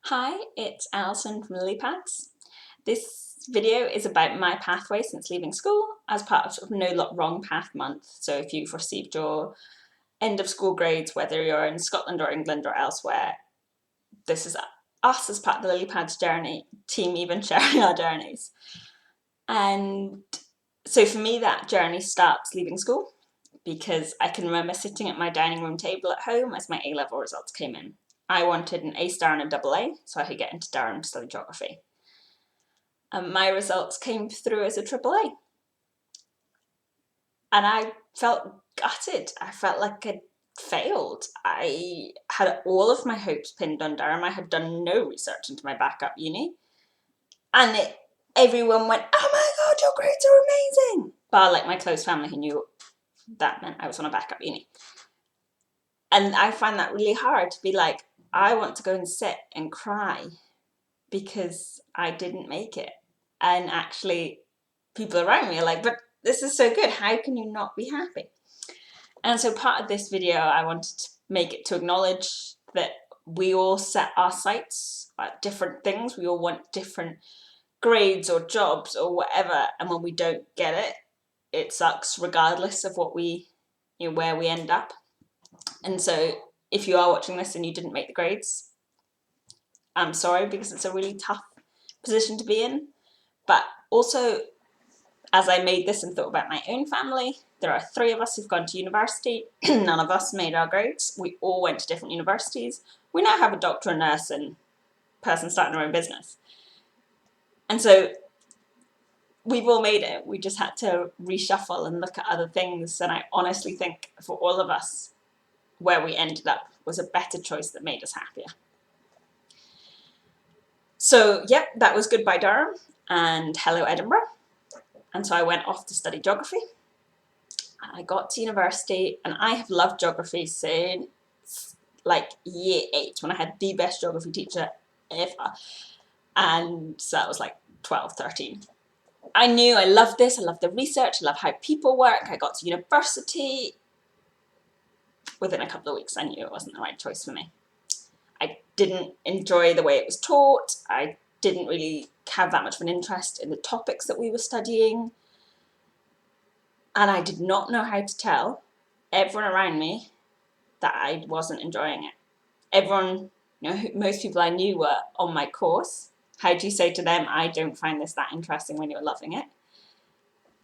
Hi, it's Alison from Lilypads. This video is about my pathway since leaving school as part of No Wrong Path Month. So if you've received your end of school grades, whether you're in Scotland or England or elsewhere, this is us as part of the Lilypads journey team even sharing our journeys. And so for me, that journey starts leaving school because I can remember sitting at my dining room table at home as my A-level results came in. I wanted an A star and a double A so I could get into Durham to study geography. And my results came through as a triple A. And I felt gutted. I felt like I'd failed. I had all of my hopes pinned on Durham. I had done no research into my backup uni. And everyone went, "Oh my God, your grades are amazing." Bar like my close family who knew that meant I was on a backup uni. And I find that really hard to be like, I want to go and sit and cry because I didn't make it. And actually, people around me are like, but this is so good. How can you not be happy? And so part of this video, I wanted to make it to acknowledge that we all set our sights at different things. We all want different grades or jobs or whatever. And when we don't get it, it sucks regardless of what where we end up. And so if you are watching this and you didn't make the grades, I'm sorry, because it's a really tough position to be in. But also, as I made this and thought about my own family, there are 3 of us who've gone to university. None of us made our grades. We all went to different universities. We now have a doctor, a nurse, and a person starting their own business. And so we've all made it. We just had to reshuffle and look at other things. And I honestly think for all of us, where we ended up was a better choice that made us happier. So, yep, that was goodbye Durham and hello Edinburgh. And so I went off to study geography. I got to university and I have loved geography since like year 8 when I had the best geography teacher ever. And so that was like 12, 13. I knew I loved this. I loved the research. I love how people work. I got to university. Within a couple of weeks, I knew it wasn't the right choice for me. I didn't enjoy the way it was taught. I didn't really have that much of an interest in the topics that we were studying. And I did not know how to tell everyone around me that I wasn't enjoying it. Everyone, most people I knew were on my course. How do you say to them, I don't find this that interesting when you're loving it?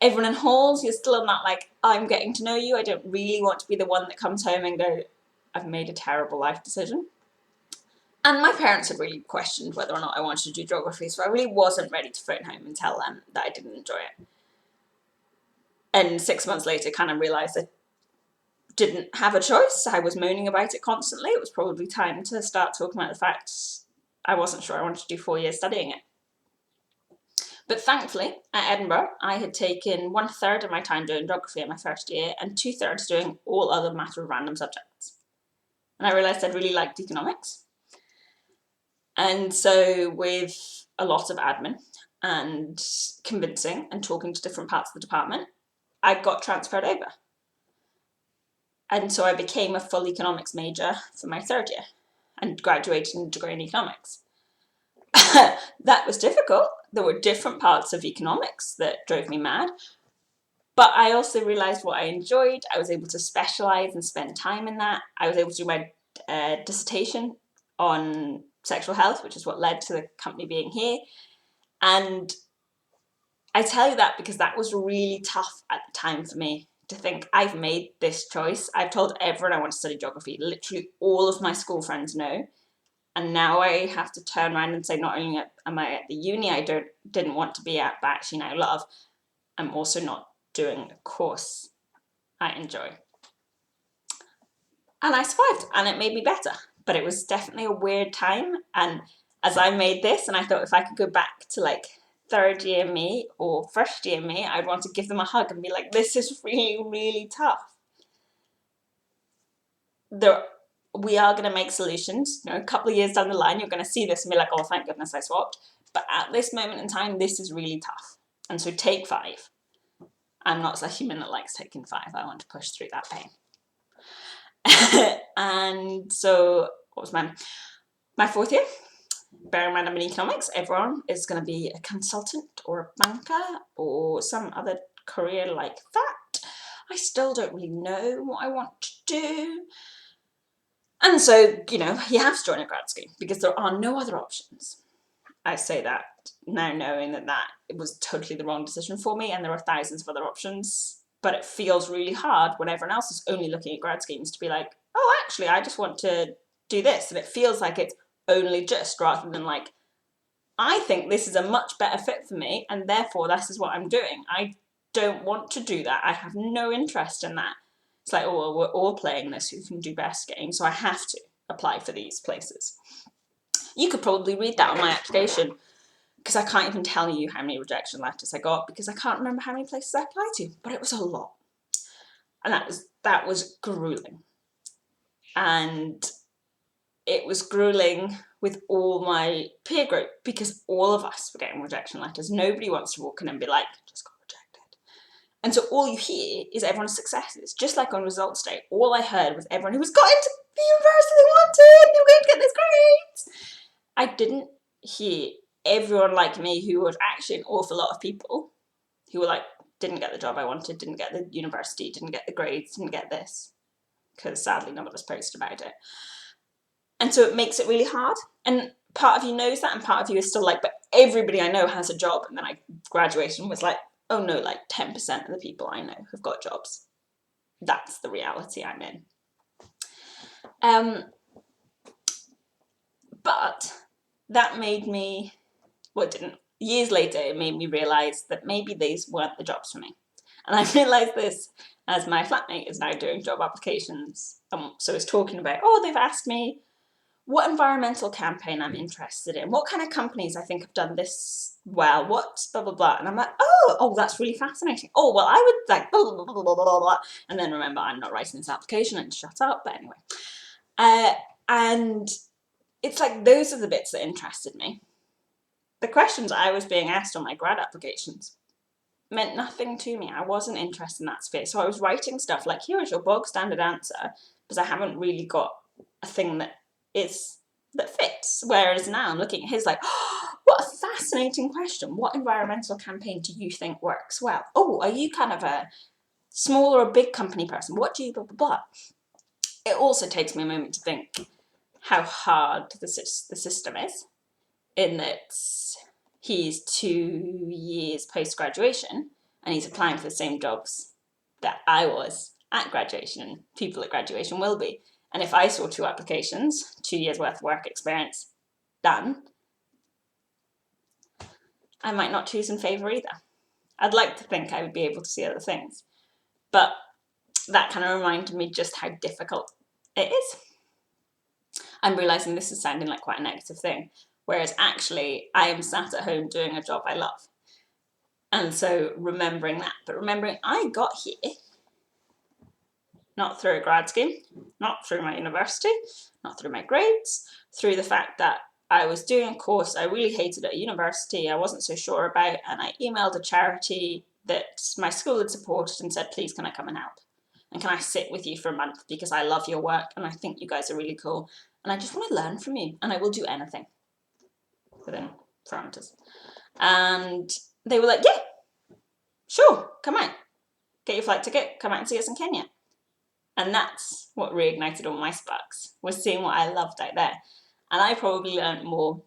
Everyone in halls, you're still on that like, I'm getting to know you. I don't really want to be the one that comes home and go, I've made a terrible life decision. And my parents had really questioned whether or not I wanted to do geography, so I really wasn't ready to phone home and tell them that I didn't enjoy it. And 6 months later, kind of realised I didn't have a choice. I was moaning about it constantly. It was probably time to start talking about the fact I wasn't sure I wanted to do 4 years studying it. But thankfully, at Edinburgh, I had taken 1/3 of my time doing geography in my first year and 2/3 doing all other matter of random subjects. And I realised I'd really liked economics. And so with a lot of admin and convincing and talking to different parts of the department, I got transferred over. And so I became a full economics major for my 3rd year and graduated in a degree in economics. That was difficult. There were different parts of economics that drove me mad. But I also realised what I enjoyed. I was able to specialise and spend time in that. I was able to do my dissertation on sexual health, which is what led to the company being here. And I tell you that because that was really tough at the time for me to think, I've made this choice. I've told everyone I want to study geography. Literally all of my school friends know. And now I have to turn around and say, not only am I at the uni I didn't want to be at, but actually now love, I'm also not doing a course I enjoy. And I survived, and it made me better. But it was definitely a weird time. And as I made this, and I thought if I could go back to like 3rd year me or 1st year me, I'd want to give them a hug and be like, this is really, really tough. We are going to make solutions. A couple of years down the line, you're going to see this and be like, oh, thank goodness I swapped. But at this moment in time, this is really tough. And so take 5. I'm not a human that likes taking 5. I want to push through that pain. And so what was my 4th year? bear in mind I'm in economics, everyone is going to be a consultant or a banker or some other career like that. I still don't really know what I want to do. And so, you have to join a grad scheme because there are no other options. I say that now knowing that it was totally the wrong decision for me, and there are thousands of other options, but it feels really hard when everyone else is only looking at grad schemes to be like, oh, actually, I just want to do this. And it feels like it's only just, rather than like, I think this is a much better fit for me, and therefore this is what I'm doing. I don't want to do that. I have no interest in that. It's like, oh, well, we're all playing this who can do best game, so I have to apply for these places. You could probably read that on my application, because I can't even tell you how many rejection letters I got, because I can't remember how many places I applied to, but it was a lot. And that was grueling. And it was grueling with all my peer group, because all of us were getting rejection letters. Nobody wants to walk in and be like, just got rejected. And so all you hear is everyone's successes. Just like on results day, all I heard was everyone who was got into the university they wanted, they were going to get this grades. I didn't hear everyone like me, who was actually an awful lot of people who were like, didn't get the job I wanted, didn't get the university, didn't get the grades, didn't get this, because sadly none of us posted about it. And so it makes it really hard. And part of you knows that, and part of you is still like, but everybody I know has a job. And then I graduated and was like, oh no, like 10% of the people I know have got jobs. That's the reality I'm in. But that made me, well, it didn't. Years later, it made me realise that maybe these weren't the jobs for me. And I realised this as my flatmate is now doing job applications. So is talking about, oh, they've asked me what environmental campaign I'm interested in, what kind of companies I think have done this well, what blah, blah, blah. And I'm like, oh, that's really fascinating. Oh, well, I would like blah, blah, blah, blah, blah, blah. And then remember, I'm not writing this application and shut up. But anyway. And it's like, those are the bits that interested me. The questions I was being asked on my grad applications meant nothing to me. I wasn't interested in that space. So I was writing stuff like, here is your bog standard answer, because I haven't really got a thing that fits. Whereas now I'm looking at his like, oh, what a fascinating question. What environmental campaign do you think works well? Oh, are you kind of a small or a big company person? What do you blah, blah, blah? It also takes me a moment to think how hard the system is, in that he's 2 years post-graduation and he's applying for the same jobs that I was at graduation, and people at graduation will be. And if I saw 2 applications, 2 years worth of work experience done, I might not choose in favour either. I'd like to think I would be able to see other things, but that kind of reminded me just how difficult it is. I'm realising this is sounding like quite a negative thing, whereas actually I am sat at home doing a job I love. And so remembering that, but remembering I got here not through a grad scheme, not through my university, not through my grades, through the fact that I was doing a course I really hated at university, I wasn't so sure about, and I emailed a charity that my school had supported and said, please, can I come and help? And can I sit with you for a month, because I love your work and I think you guys are really cool and I just want to learn from you, and I will do anything within parameters. And they were like, yeah, sure, come out, get your flight ticket, come out and see us in Kenya. And that's what reignited all my sparks, was seeing what I loved out there. And I probably learned more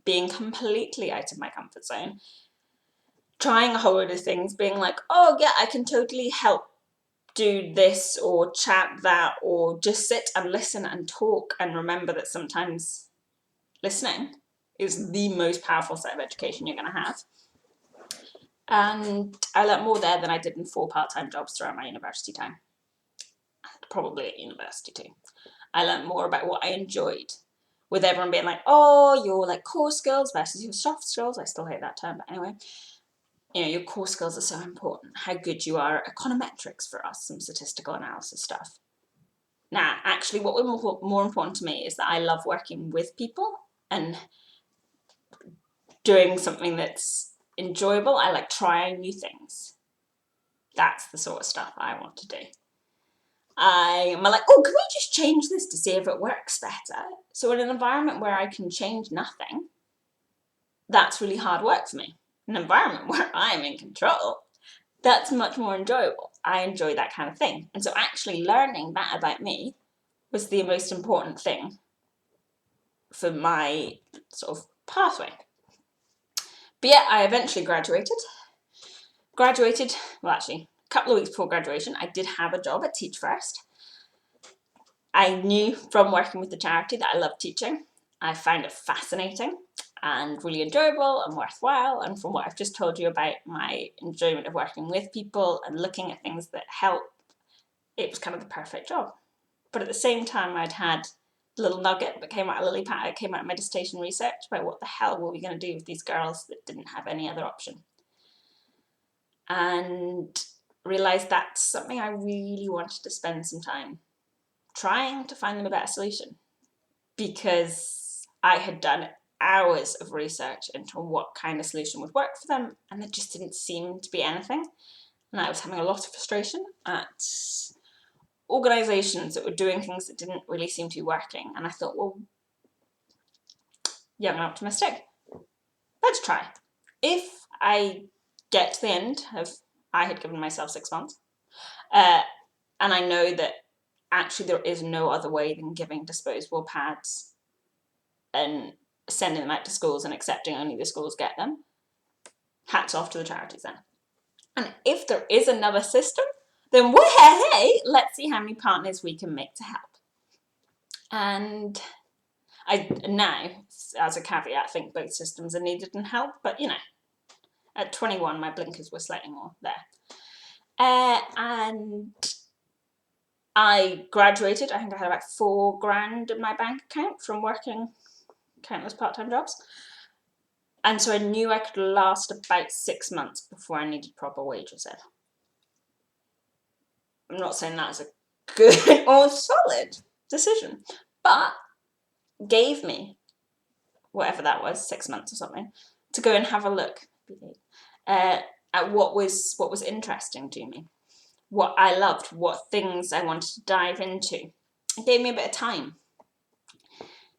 being completely out of my comfort zone, trying a whole load of things, being like, oh yeah, I can totally help do this or chat that, or just sit and listen and talk, and remember that sometimes listening is the most powerful set of education you're going to have. And I learned more there than I did in 4 part-time jobs throughout my university time. Probably at university too. I learned more about what I enjoyed, with everyone being like, oh, your like core skills versus your soft skills. I still hate that term, but anyway, your core skills are so important. How good you are at econometrics for us, some statistical analysis stuff. Now, actually, what was more important to me is that I love working with people and doing something that's enjoyable. I like trying new things. That's the sort of stuff I want to do. I'm like, can we just change this to see if it works better? So in an environment where I can change nothing, that's really hard work for me. An environment where I'm in control, that's much more enjoyable. I enjoy that kind of thing. And so actually learning that about me was the most important thing for my sort of pathway. But yeah, I eventually graduated. Well, actually, a couple of weeks before graduation, I did have a job at Teach First. I knew from working with the charity that I loved teaching. I found it fascinating and really enjoyable and worthwhile. And from what I've just told you about my enjoyment of working with people and looking at things that help, it was kind of the perfect job. But at the same time, I'd had a little nugget that came out of Lillipad, it came out of my dissertation research about what the hell were we going to do with these girls that didn't have any other option. And realised that's something I really wanted to spend some time trying to find them a better solution, because I had done hours of research into what kind of solution would work for them, and there just didn't seem to be anything. And I was having a lot of frustration at organisations that were doing things that didn't really seem to be working. And I thought, well, young and optimistic, let's try. If I get to the end of, I had given myself 6 months, and I know that actually there is no other way than giving disposable pads and sending them out to schools and accepting only the schools get them, hats off to the charities then. And if there is another system, then hey, let's see how many partners we can make to help. And I now, as a caveat, think both systems are needed and help, but you know, at 21 my blinkers were slightly more there. And I graduated, I think I had about £4,000 in my bank account from working countless part-time jobs. And so I knew I could last about 6 months before I needed proper wages in. I'm not saying that's a good or solid decision, but gave me, whatever that was, 6 months or something, to go and have a look at what was interesting to me, what I loved, what things I wanted to dive into. It gave me a bit of time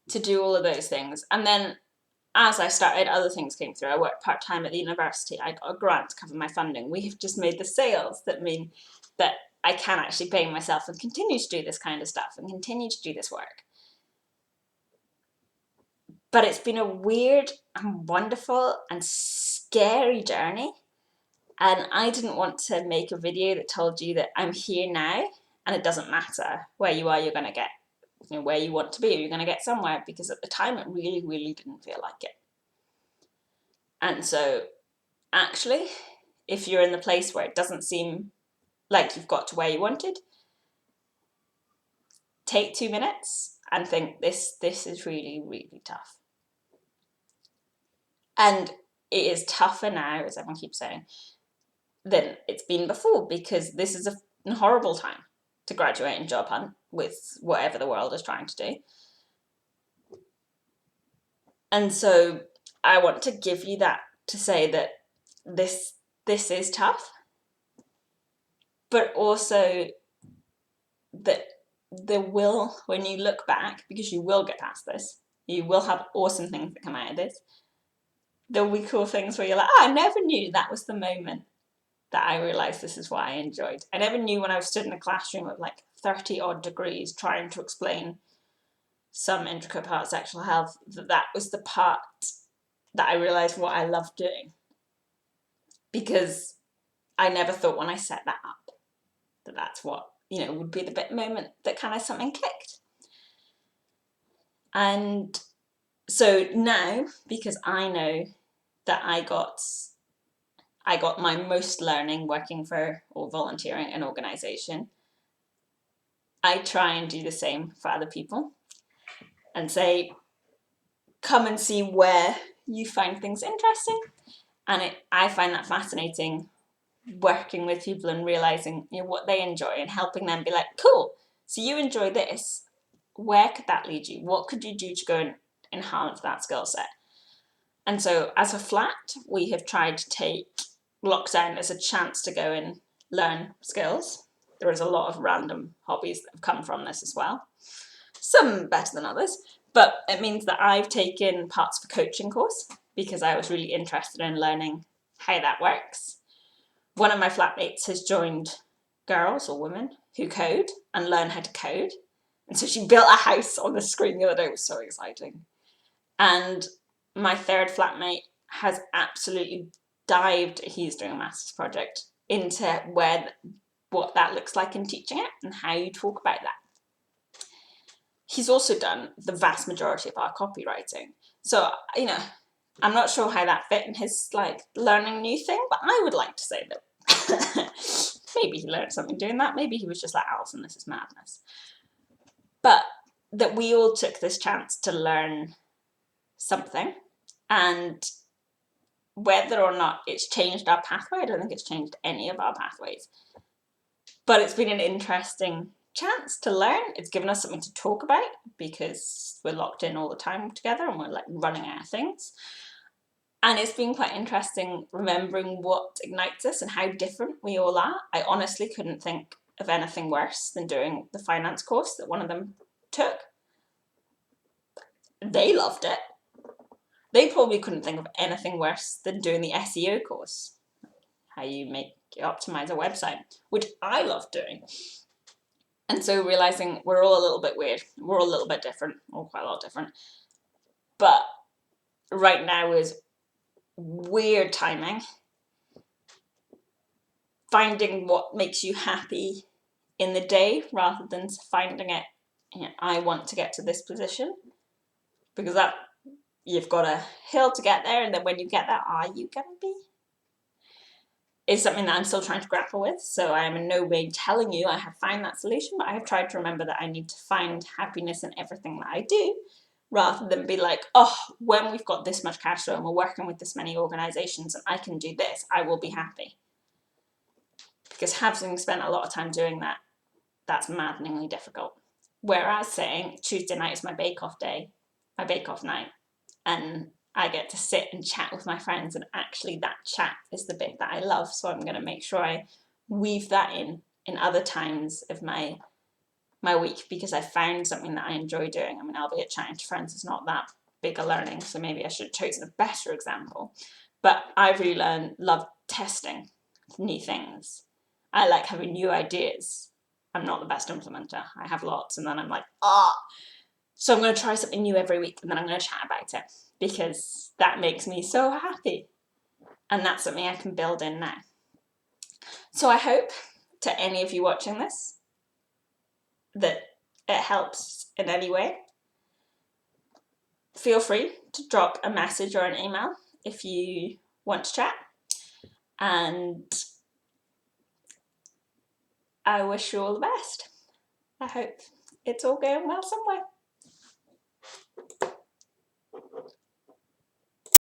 to do all of those things. And then as I started, other things came through. I worked part-time at the university. I got a grant to cover my funding. We have just made the sales that mean that I can actually pay myself and continue to do this kind of stuff and continue to do this work. But it's been a weird and wonderful and scary journey. And I didn't want to make a video that told you that I'm here now and it doesn't matter where you are, you're going to get, you know, where you want to be, you're going to get somewhere, because at the time it really, really didn't feel like it. And so actually, if you're in the place where it doesn't seem like you've got to where you wanted, take 2 minutes and think, this is really, really tough. And it is tougher now, as everyone keeps saying, than it's been before, because this is a horrible time to graduate and job hunt with whatever the world is trying to do. And so I want to give you that to say that this is tough, but also that there will, when you look back, because you will get past this, you will have awesome things that come out of this. There will be cool things where you're like, I never knew that was the moment that I realised this is what I enjoyed. I never knew when I was stood in a classroom of like 30 odd degrees trying to explain some intricate part of sexual health, that was the part that I realised what I loved doing. Because I never thought when I set that up that that's what, you know, would be the bit moment that kind of something clicked. And so now, because I know that I got my most learning working for or volunteering an organisation, I try and do the same for other people and say, come and see where you find things interesting. And I find that fascinating, working with people and realising, you know, what they enjoy and helping them be like, cool, so you enjoy this. Where could that lead you? What could you do to go and enhance that skill set? And so as a flat, we have tried to take lockdown as a chance to go and learn skills. There is a lot of random hobbies that have come from this as well. Some better than others, but it means that I've taken parts of a coaching course because I was really interested in learning how that works. One of my flatmates has joined girls or women who code and learn how to code. And so she built a house on the screen the other day. It was so exciting. And my third flatmate has absolutely dived, he's doing a master's project, into what that looks like in teaching it and how you talk about that. He's also done the vast majority of our copywriting. So, I'm not sure how that fit in his learning new thing, but I would like to say that maybe he learned something doing that. Maybe he was just like, Alison, this is madness. But that we all took this chance to learn something, and whether or not it's changed our pathway, I don't think it's changed any of our pathways. But it's been an interesting chance to learn. It's given us something to talk about because we're locked in all the time together and we're running out of things. And it's been quite interesting remembering what ignites us and how different we all are. I honestly couldn't think of anything worse than doing the finance course that one of them took. They loved it. They probably couldn't think of anything worse than doing the SEO course, how you optimize a website, which I love doing. And so realizing we're all a little bit weird, we're all a little bit different, or quite a lot different. But right now is weird timing. Finding what makes you happy in the day rather than finding it, I want to get to this position, because that you've got a hill to get there, and then when you get there, are you gonna be? Is something that I'm still trying to grapple with. So I am in no way telling you I have found that solution, but I have tried to remember that I need to find happiness in everything that I do, rather than be like, oh, when we've got this much cash flow and we're working with this many organizations and I can do this, I will be happy. Because having spent a lot of time doing that, that's maddeningly difficult. Whereas saying Tuesday night is my bake-off day, my bake-off night, and I get to sit and chat with my friends, and actually that chat is the bit that I love, so I'm going to make sure I weave that in other times of my week, because I found something that I enjoy doing. I mean, albeit chatting to friends is not that big a learning, so maybe I should have chosen a better example. But I really love testing new things. I like having new ideas. I'm not the best implementer. I have lots, and then I'm like, so I'm going to try something new every week, and then I'm going to chat about it, because that makes me so happy. And that's something I can build in now. So I hope to any of you watching this that it helps in any way. Feel free to drop a message or an email if you want to chat. And I wish you all the best. I hope it's all going well somewhere.